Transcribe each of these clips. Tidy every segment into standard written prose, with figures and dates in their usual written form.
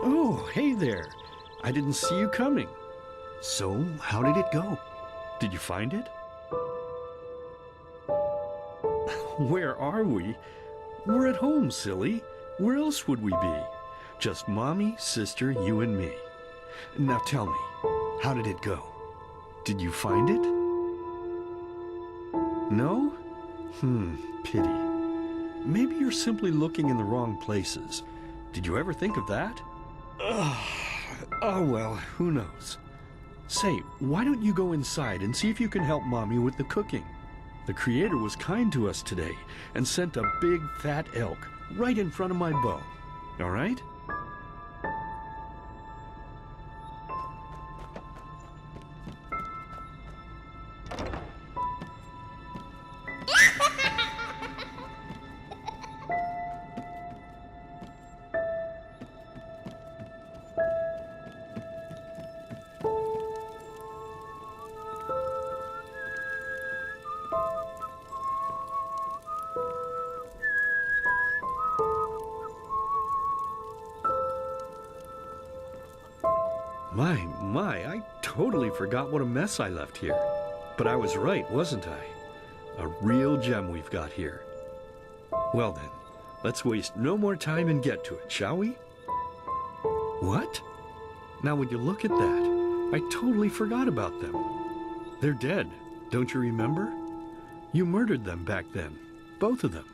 Oh, hey there. I didn't see you coming. So, how did it go? Did you find it? Where are we? We're at home, silly. Where else would we be? Just Mommy, sister, you and me. Now tell me, how did it go? Did you find it? No? Pity. Maybe you're simply looking in the wrong places. Did you ever think of that? Oh well, who knows. Say, why don't you go inside and see if you can help Mommy with the cooking? The Creator was kind to us today and sent a big fat elk right in front of my bow. All right? My, I totally forgot what a mess I left here. But I was right, wasn't I? A real gem we've got here. Well then, let's waste no more time and get to it, shall we? What? Now when you look at that, I totally forgot about them. They're dead, don't you remember? You murdered them back then, both of them.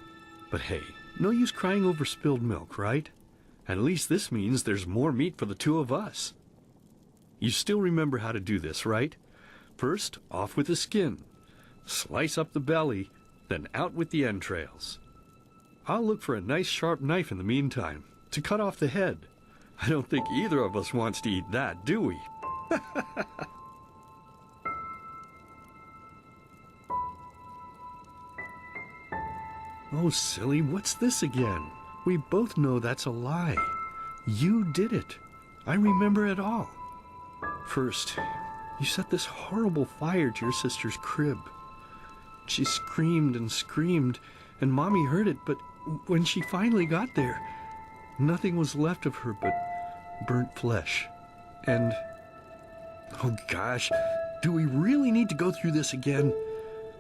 But hey, no use crying over spilled milk, right? At least this means there's more meat for the two of us. You still remember how to do this, right? First, off with the skin. Slice up the belly, then out with the entrails. I'll look for a nice sharp knife in the meantime, to cut off the head. I don't think either of us wants to eat that, do we? Oh, silly, what's this again? We both know that's a lie. You did it. I remember it all. First, you set this horrible fire to your sister's crib. She screamed and screamed, and Mommy heard it, but when she finally got there, nothing was left of her but burnt flesh. And, oh gosh, do we really need to go through this again?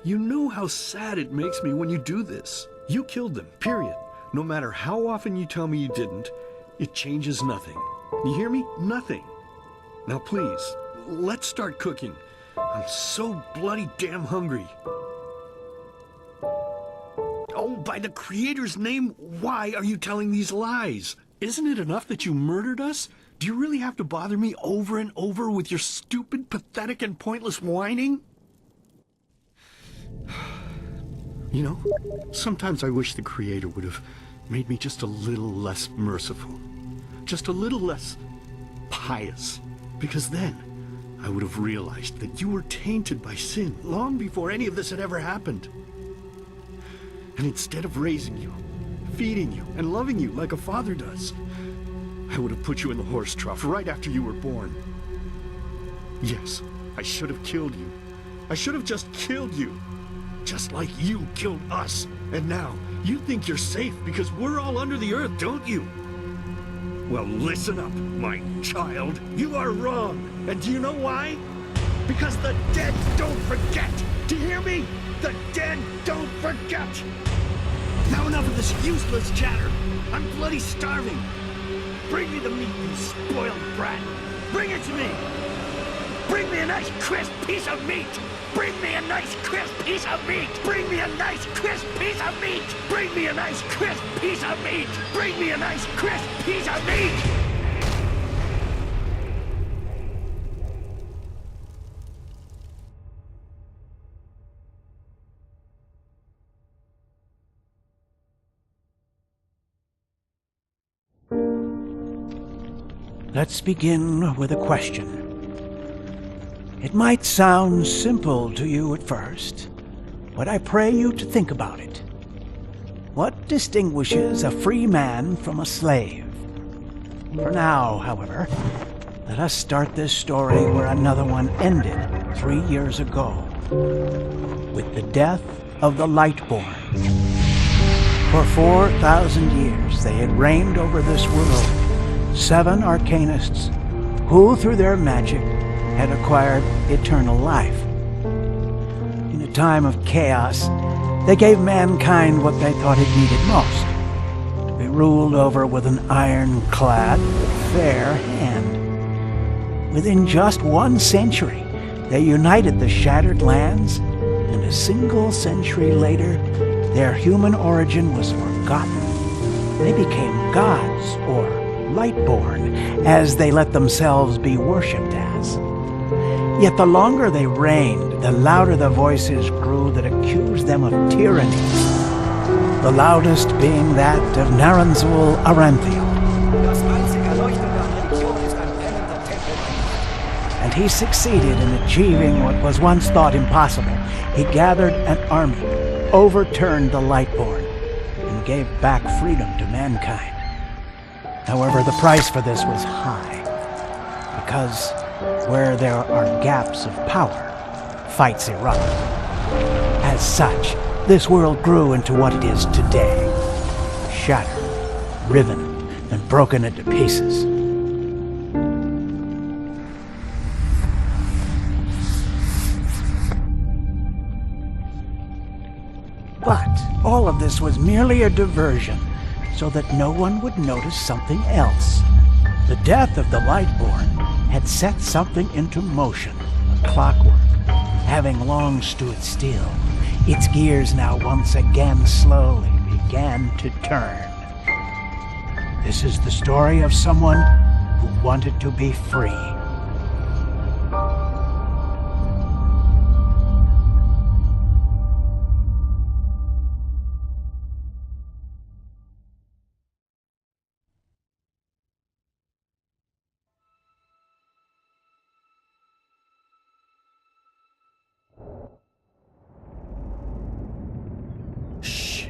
You know how sad it makes me when you do this. You killed them, period. No matter how often you tell me you didn't, it changes nothing. You hear me? Nothing. Now please, let's start cooking. I'm so bloody damn hungry. Oh, by the Creator's name, why are you telling these lies? Isn't it enough that you murdered us? Do you really have to bother me over and over with your stupid, pathetic, and pointless whining? You know, sometimes I wish the Creator would have made me just a little less merciful. Just a little less pious. Because then, I would have realized that you were tainted by sin long before any of this had ever happened. And instead of raising you, feeding you, and loving you like a father does, I would have put you in the horse trough right after you were born. Yes, I should have killed you. I should have just killed you. Just like you killed us. And now, you think you're safe because we're all under the earth, don't you? Well, listen up, my child. You are wrong. And do you know why? Because the dead don't forget. Do you hear me? The dead don't forget. Now enough of this useless chatter. I'm bloody starving. Bring me the meat, you spoiled brat. Bring it to me. Bring me a nice crisp piece of meat. Bring me a nice crisp piece of meat. Bring me a nice crisp piece of meat. Bring me a nice crisp piece of meat. Bring me a nice crisp piece of meat. Let's begin with a question. It might sound simple to you at first, but I pray you to think about it. What distinguishes a free man from a slave? For now, however, let us start this story where another one ended 3 years ago, with the death of the Lightborn. For 4,000 years they had reigned over this world, 7 arcanists who, through their magic, had acquired eternal life. In a time of chaos, they gave mankind what they thought it needed most, to be ruled over with an ironclad, fair hand. Within just 1 century, they united the shattered lands, and a single century later, their human origin was forgotten. They became gods, or Lightborn, as they let themselves be worshipped as. Yet the longer they reigned, the louder the voices grew that accused them of tyranny, the loudest being that of Naranzul Aranthiel. And he succeeded in achieving what was once thought impossible. He gathered an army, overturned the Lightborn, and gave back freedom to mankind. However, the price for this was high, because where there are gaps of power, fights erupt. As such, this world grew into what it is today, shattered, riven, and broken into pieces. But all of this was merely a diversion, so that no one would notice something else. The death of the Lightborn had set something into motion, a clockwork, having long stood still. Its gears now once again slowly began to turn. This is the story of someone who wanted to be free.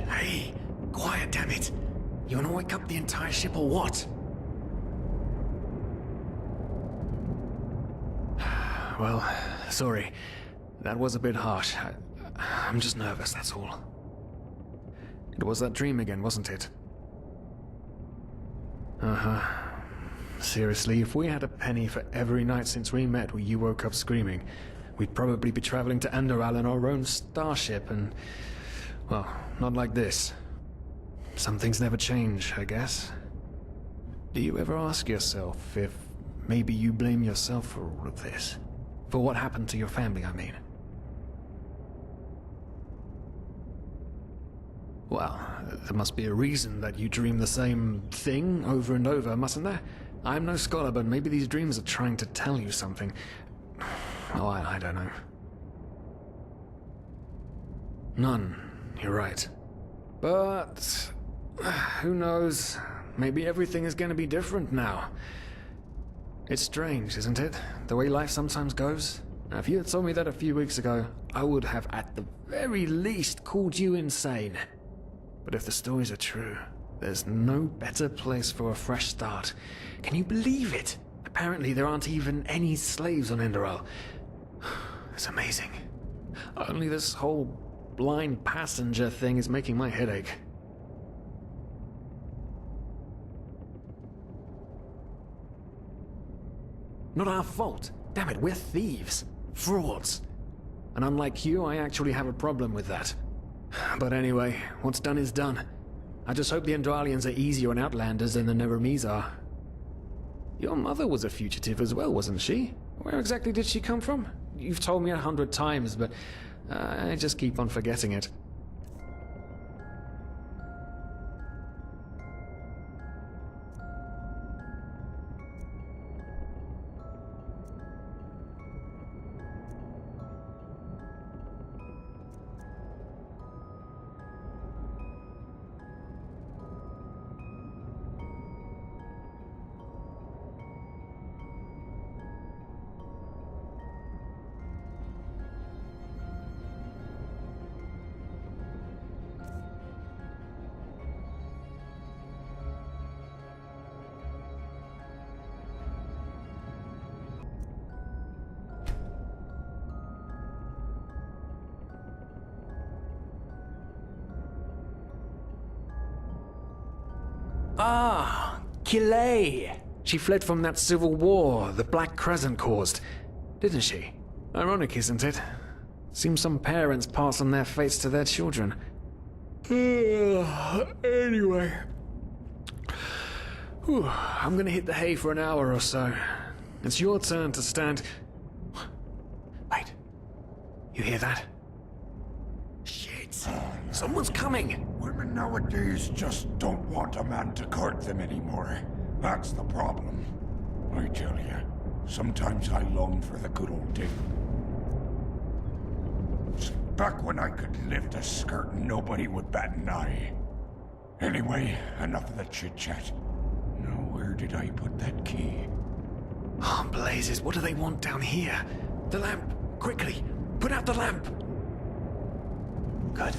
Hey, quiet, damn it. You wanna wake up the entire ship or what? Well, sorry. That was a bit harsh. I'm just nervous, that's all. It was that dream again, wasn't it? Uh-huh. Seriously, if we had a penny for every night since we met where you woke up screaming, we'd probably be traveling to Enderal in our own starship and... well, not like this. Some things never change, I guess. Do you ever ask yourself if maybe you blame yourself for all of this? For what happened to your family, I mean? Well, there must be a reason that you dream the same thing over and over, mustn't there? I'm no scholar, but maybe these dreams are trying to tell you something. Oh, I don't know. None, you're right. But... who knows? Maybe everything is going to be different now. It's strange, isn't it? The way life sometimes goes. Now, if you had told me that a few weeks ago, I would have at the very least called you insane. But if the stories are true, there's no better place for a fresh start. Can you believe it? Apparently there aren't even any slaves on Enderal. It's amazing. Only this whole blind passenger thing is making my head ache. Not our fault. Damn it, we're thieves. Frauds. And unlike you, I actually have a problem with that. But anyway, what's done is done. I just hope the Enderalians are easier on Outlanders than the Neremes are. Your mother was a fugitive as well, wasn't she? Where exactly did she come from? You've told me 100 times, but I just keep on forgetting it. Ah, Kilay. She fled from that civil war the Black Crescent caused, didn't she? Ironic, isn't it? Seems some parents pass on their fates to their children. Anyway. Whew, I'm gonna hit the hay for an hour or so. It's your turn to stand... Wait. You hear that? Shit. Someone's coming! Women nowadays just don't want a man to court them anymore. That's the problem. I tell you, sometimes I long for the good old days. Back when I could lift a skirt and nobody would bat an eye. Anyway, enough of the chit-chat. Now, where did I put that key? Oh, blazes, what do they want down here? The lamp! Quickly! Put out the lamp! Good.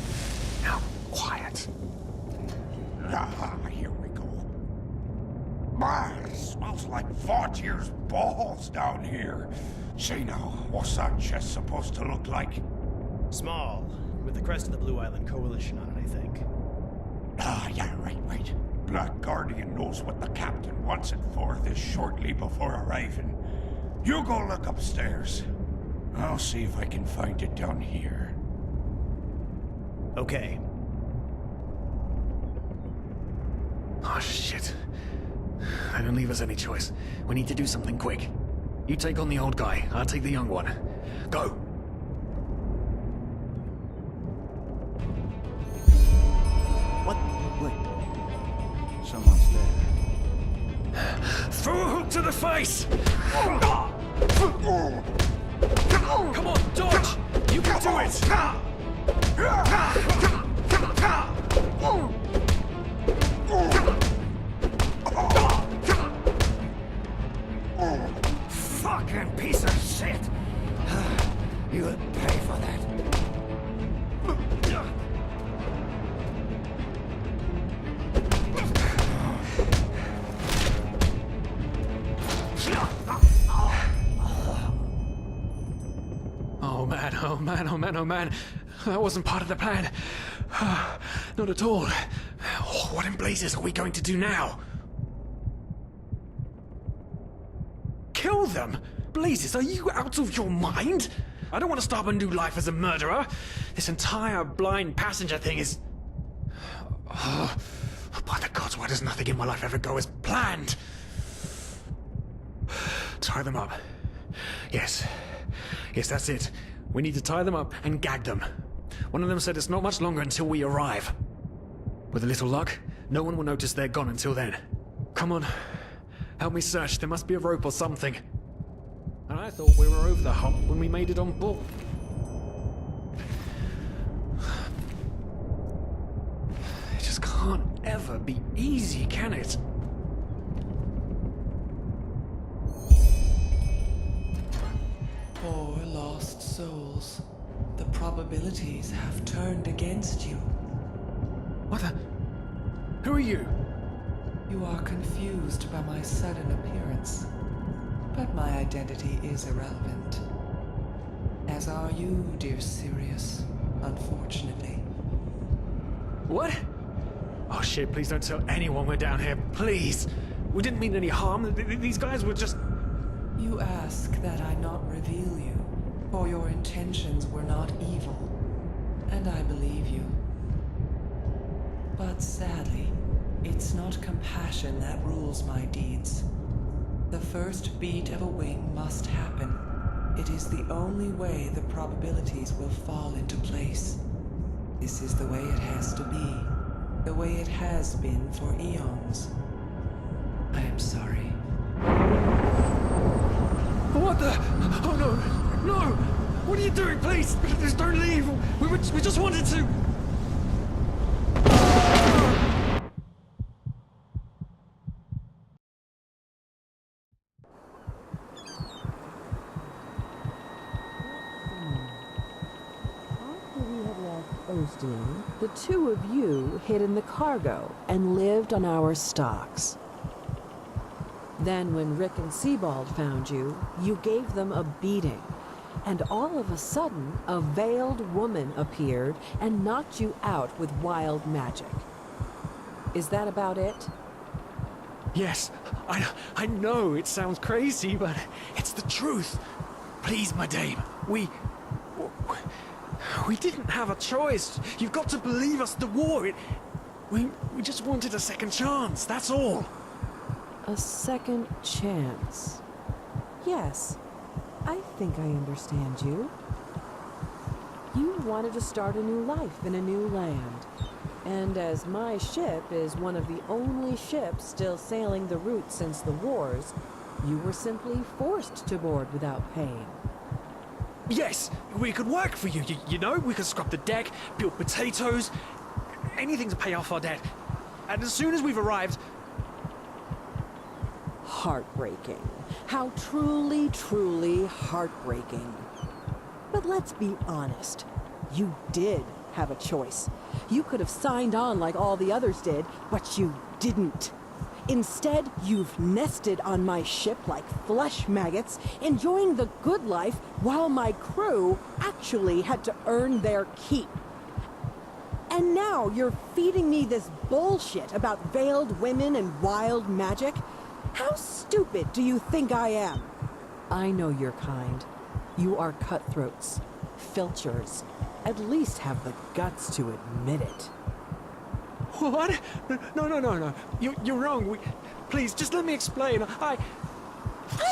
Now, quiet. Ah, here we go. Man, it smells like Vaughtier's balls down here. Say now, what's that chest supposed to look like? Small, with the crest of the Blue Island Coalition on it, I think. Ah, yeah, right. Black Guardian knows what the captain wants it for this shortly before arriving. You go look upstairs. I'll see if I can find it down here. Okay. Oh, shit. They don't leave us any choice. We need to do something quick. You take on the old guy, I'll take the young one. Go! What? Wait. Someone's there. Throw a hook to the face! Come on, dodge! You can do it! Fucking piece of shit! You'll pay for that. Oh man. That wasn't part of the plan. Not at all. What in blazes are we going to do now? Kill them? Blazes, are you out of your mind? I don't want to start a new life as a murderer. This entire blind passenger thing is... by the gods, why does nothing in my life ever go as planned? Tie them up. Yes, that's it. We need to tie them up and gag them. One of them said it's not much longer until we arrive. With a little luck, no one will notice they're gone until then. Come on, help me search. There must be a rope or something. And I thought we were over the hump when we made it on board. It just can't ever be easy, can it? souls, the probabilities have turned against you. What the? Who are you? You are confused by my sudden appearance, but my identity is irrelevant. As are you, dear Sirius, unfortunately. What? Oh shit, please don't tell anyone we're down here, please! We didn't mean any harm, these guys were just... You ask that I not reveal you, for your intentions were not evil, and I believe you. But sadly, it's not compassion that rules my deeds. The first beat of a wing must happen. It is the only way the probabilities will fall into place. This is the way it has to be. The way it has been for eons. I am sorry. What the? Oh no! No! What are you doing, please? Please don't leave! We just wanted to... The two of you hid in the cargo and lived on our stocks. Then when Rick and Sebald found you, you gave them a beating. And all of a sudden, a veiled woman appeared and knocked you out with wild magic. Is that about it? Yes, I know it sounds crazy, but it's the truth. Please, my dame, we didn't have a choice. You've got to believe us, the war, we just wanted a second chance, that's all. A second chance. Yes, I think I understand you. You wanted to start a new life in a new land. And as my ship is one of the only ships still sailing the route since the wars, you were simply forced to board without paying. Yes, we could work for you, you know? We could scrub the deck, build potatoes, anything to pay off our debt. And as soon as we've arrived... Heartbreaking. How truly, truly heartbreaking. But let's be honest. You did have a choice. You could have signed on like all the others did, but you didn't. Instead, you've nested on my ship like flesh maggots, enjoying the good life while my crew actually had to earn their keep. And now you're feeding me this bullshit about veiled women and wild magic? How stupid do you think I am? I know your kind. You are cutthroats, filchers. At least have the guts to admit it. What? No. You're wrong. Please, just let me explain. I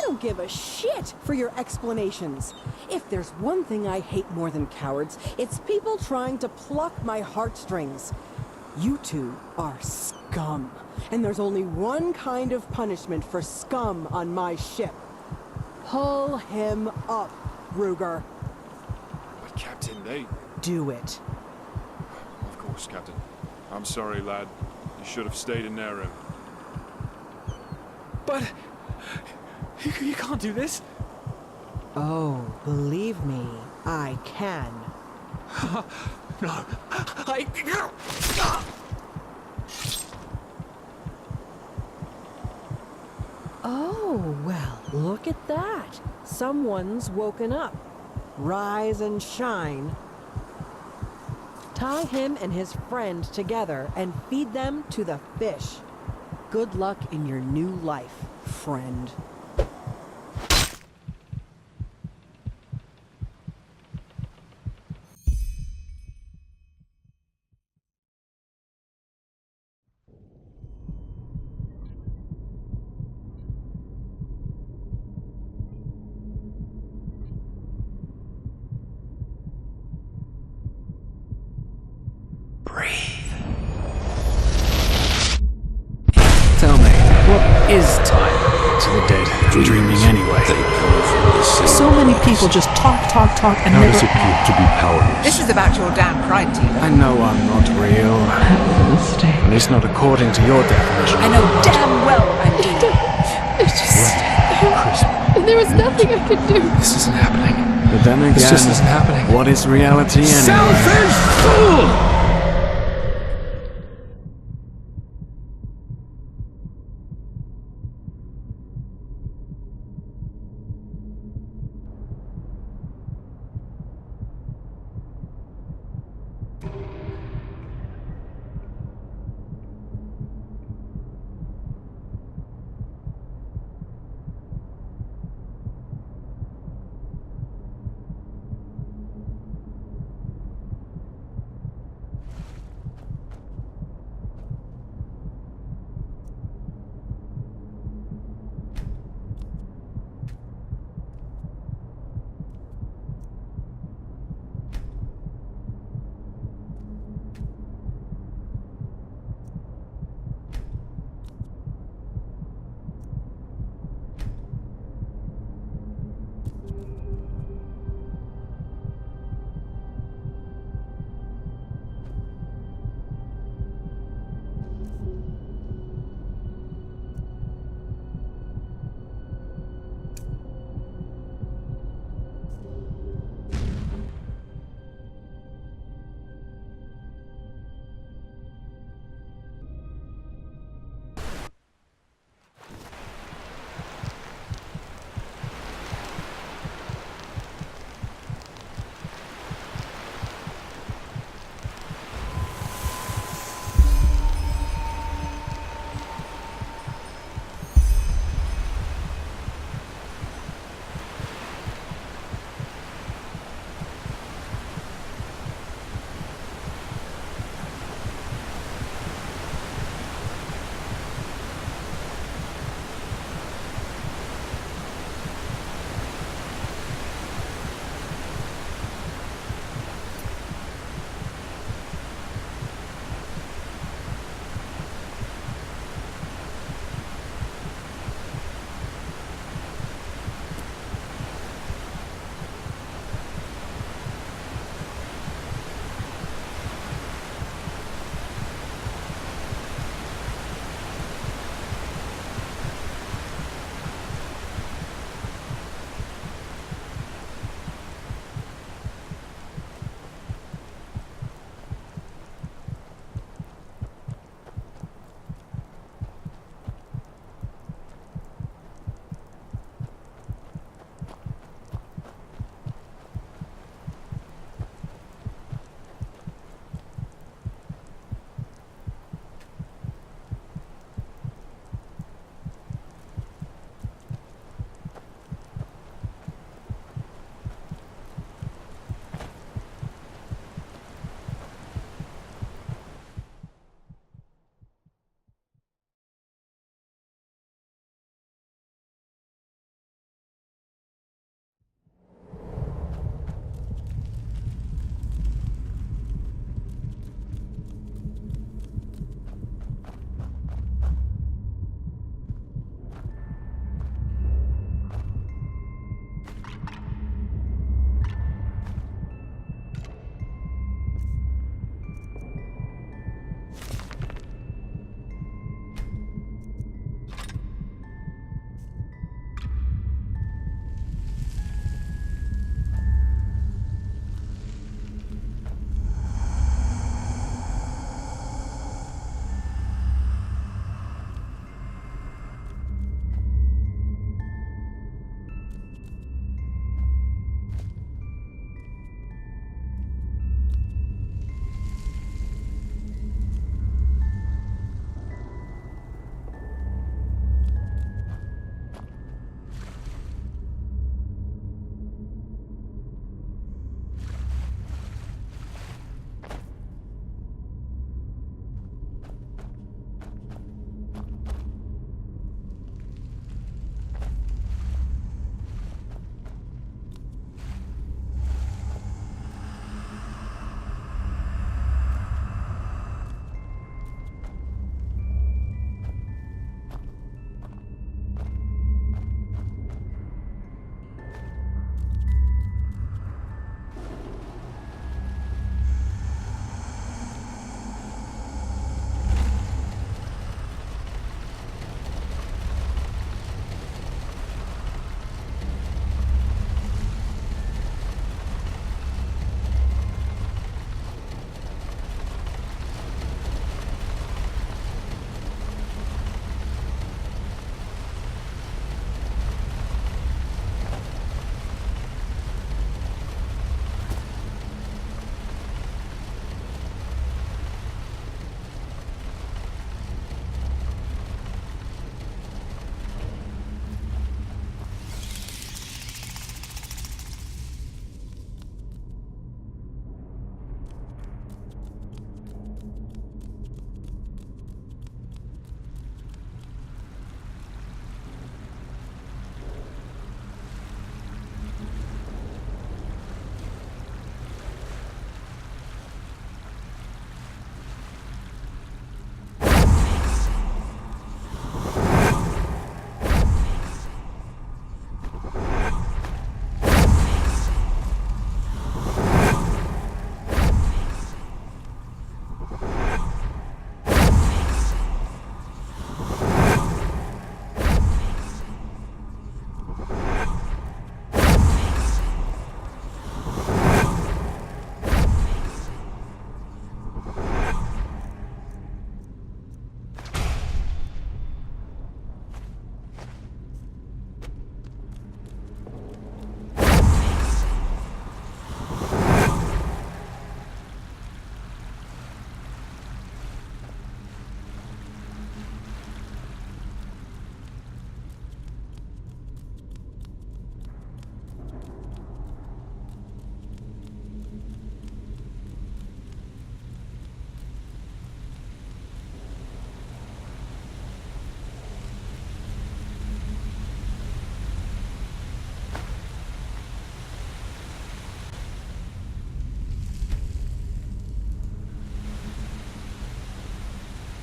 don't give a shit for your explanations. If there's one thing I hate more than cowards, it's people trying to pluck my heartstrings. You two are scum. And there's only one kind of punishment for scum on my ship. Pull him up, Ruger. But Captain, they... Do it. Of course, Captain. I'm sorry, lad. You should have stayed in their room. But... You can't do this. Oh, believe me, I can. No, Oh, well, look at that. Someone's woken up. Rise and shine. Tie him and his friend together and feed them to the fish. Good luck in your new life, friend. Tell me, what is time to the dead? Dreaming anyway. So many people just talk, and How never... does it feel to be powerless? This is about your damn pride, Tina. I know I'm not real. At least not according to your definition. I know damn well I'm doing. It's just... There was nothing I could do. This isn't happening. But then again, This just isn't happening. what is reality anyway? Selfish fool!